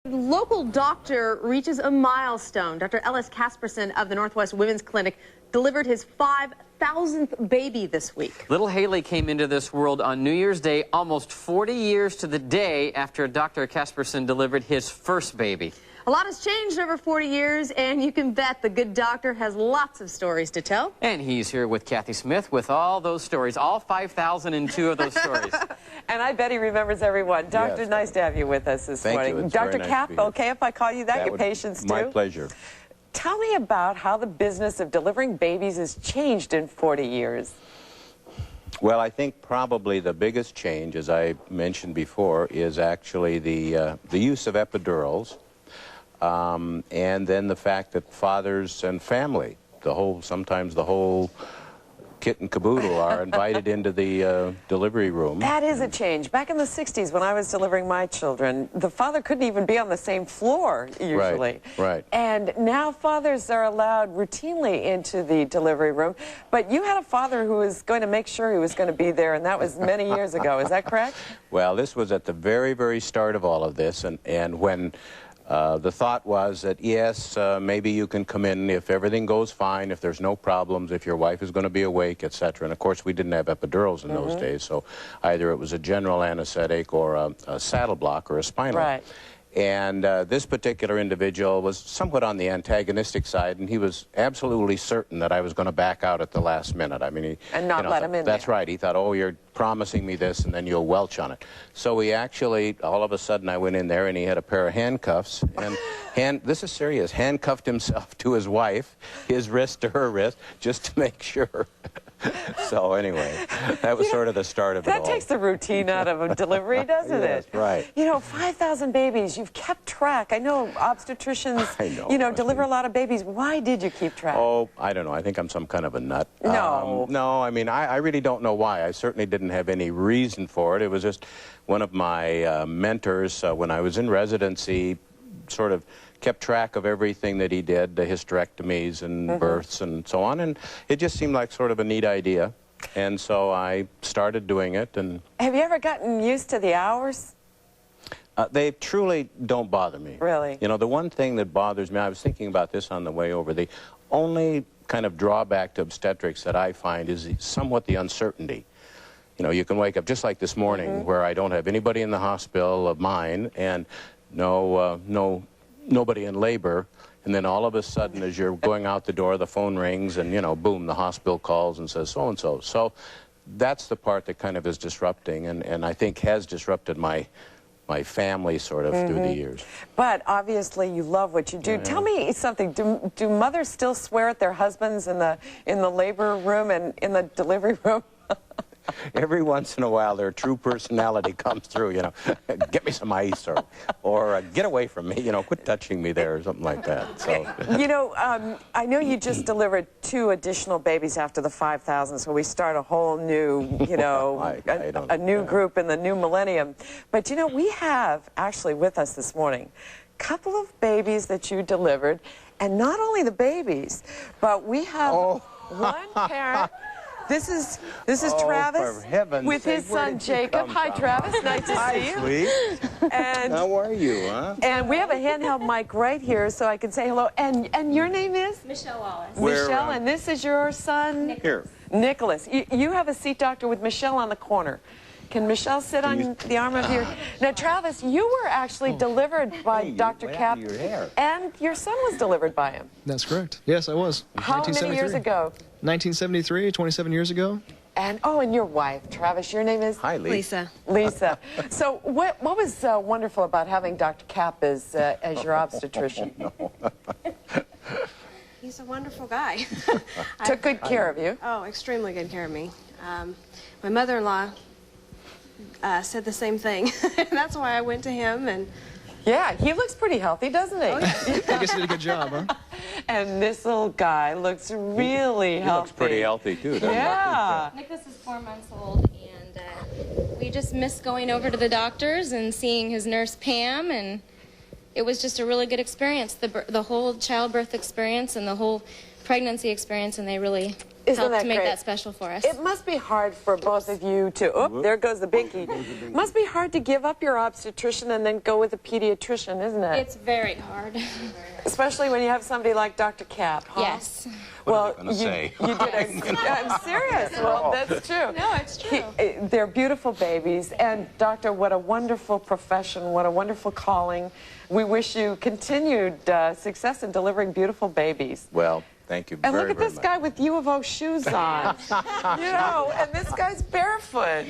Local doctor reaches a milestone. Dr. Leroy Caspersen of the Northwest Women's Clinic delivered his 5,000th baby this week. Little Haley came into this world on New Year's Day, almost 40 years to the day after Dr. Caspersen delivered his first baby. A lot has changed over 40 years, and you can bet the good doctor has lots of stories to tell. And he's here with Kathy Smith with all those stories, all 5,002 of those stories. And I bet he remembers every one. Doctor, Yes. Nice to have you with us this morning. Thank you. Dr. Nice Cap, to be here. okay if I call you that? Your patients do? My pleasure. Tell me about how the business of delivering babies has changed in 40 years. Well, I think probably the biggest change, as I mentioned before, is actually the use of epidurals, and then the fact that fathers and family, sometimes the whole kit and caboodle, are invited into the delivery room. That is a change. Back in the 60s, when I was delivering my children, the father couldn't even be on the same floor, usually. Right. And now fathers are allowed routinely into the delivery room. But you had a father who was going to make sure he was going to be there, and that was many years ago. Is that correct? Well, this was at the very, very start of all of this, and when the thought was that, yes, maybe you can come in if everything goes fine, if there's no problems, if your wife is going to be awake, etc. And, of course, we didn't have epidurals in those days, so either it was a general anesthetic or a saddle block or a spinal. Right. And this particular individual was somewhat on the antagonistic side, and he was absolutely certain that I was going to back out at the last minute. I mean, he... And not let him in That's there. right. He thought, oh, you're promising me this, and then you'll welch on it. So he actually, all of a sudden, I went in there, and he had a pair of handcuffs, and this is serious, handcuffed himself to his wife, his wrist to her wrist, just to make sure. So anyway, that was sort of the start of it all. That takes the routine out of a delivery, doesn't Yes, it? right. You know, 5,000 babies. You've kept track. I know obstetricians, I know. deliver a lot of babies. Why did you keep track? Oh, I don't know. I think I'm some kind of a nut. No. No, I mean, I really don't know why. I certainly didn't have any reason for it. It was just one of my mentors when I was in residency sort of kept track of everything that he did, the hysterectomies and births and so on, and it just seemed like sort of a neat idea, and so I started doing it. And Have you ever gotten used to the hours? they truly don't bother me. Really? You know, the one thing that bothers me, I was thinking about this on the way over, the only kind of drawback to obstetrics that I find is somewhat the uncertainty. You know, you can wake up just like this morning where I don't have anybody in the hospital of mine and nobody in labor, and then all of a sudden as you're going out the door, the phone rings and, you know, boom, the hospital calls and says so-and-so. So that's the part that kind of is disrupting, and I think has disrupted my family sort of through the years. But obviously you love what you do. Tell me something. Do mothers still swear at their husbands in the labor room and in the delivery room? Every once in a while, their true personality comes through, you know, get me some ice, or get away from me, you know, quit touching me there, or something like that. So, You know, I know you just delivered 2 additional babies after the 5,000, so we start a whole new, you know, a new group in the new millennium. But, you know, we have actually with us this morning a couple of babies that you delivered, and not only the babies, but we have one parent. This is Travis with his son Jacob. Hi, Travis. Nice to see you. Sweet. And how are you, huh? And we have a handheld mic right here, so I can say hello. And your name is Michelle Wallace. Michelle, and this is your son Here. Nicholas. You have a seat, doctor, with Michelle on the corner. Can Michelle sit on the arm of your... Now, Travis, you were actually delivered by Dr. Cap, and your son was delivered by him. That's correct. Yes, I was. How many years ago? 1973, 27 years ago. And your wife, Travis, your name is? Hi, Lisa. Lisa. So what was wonderful about having Dr. Cap as your obstetrician? He's a wonderful guy. Took good care of you. Oh, extremely good care of me. My mother-in-law said the same thing. That's why I went to him. And yeah, he looks pretty healthy, doesn't he? Oh, yeah. I guess he did a good job, huh? And this little guy looks really healthy. He looks pretty healthy, too, doesn't he? Yeah. Nicholas is 4 months old, and we just missed going over to the doctors and seeing his nurse Pam, and it was just a really good experience. The whole childbirth experience and the whole pregnancy experience, and they really Isn't helped that to make great? that special for us. It must be hard for both of you to, oh, there goes the binky. Must be hard to give up your obstetrician and then go with a pediatrician, isn't it? It's very hard. Especially when you have somebody like Dr. Cap, huh? Yes. Well, gonna say? you did I'm serious. Well, that's true. No, it's true. They're beautiful babies. And, Doctor, what a wonderful profession, what a wonderful calling. We wish you continued success in delivering beautiful babies. Well, thank you And very, look at very this much. guy with U of O shoes on. You know, and this guy's barefoot.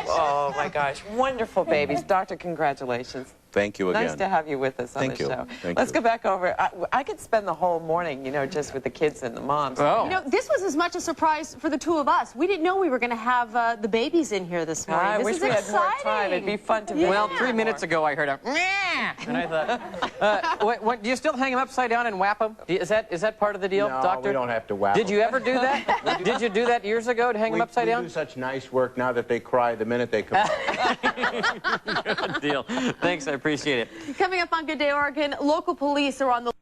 Oh, my gosh. Wonderful babies. Doctor, congratulations. Thank you again. Nice to have you with us on Thank the you. show. Thank Let's you. go back over. I could spend the whole morning, you know, just with the kids and the moms. Oh. You know, this was as much a surprise for the two of us. We didn't know we were going to have the babies in here this morning. I This wish is we had more exciting. time. It'd be fun to visit. Well, 3 minutes ago I heard a and I thought, do you still hang them upside down and whap them? Is that part of the deal, No, Doctor? we don't have to whap Did them. you ever do that? Did you do that years ago to hang them upside we down? do such nice work now that they cry the minute they come out. Good deal. Thanks, I appreciate it. Coming up on Good Day Oregon, local police are on the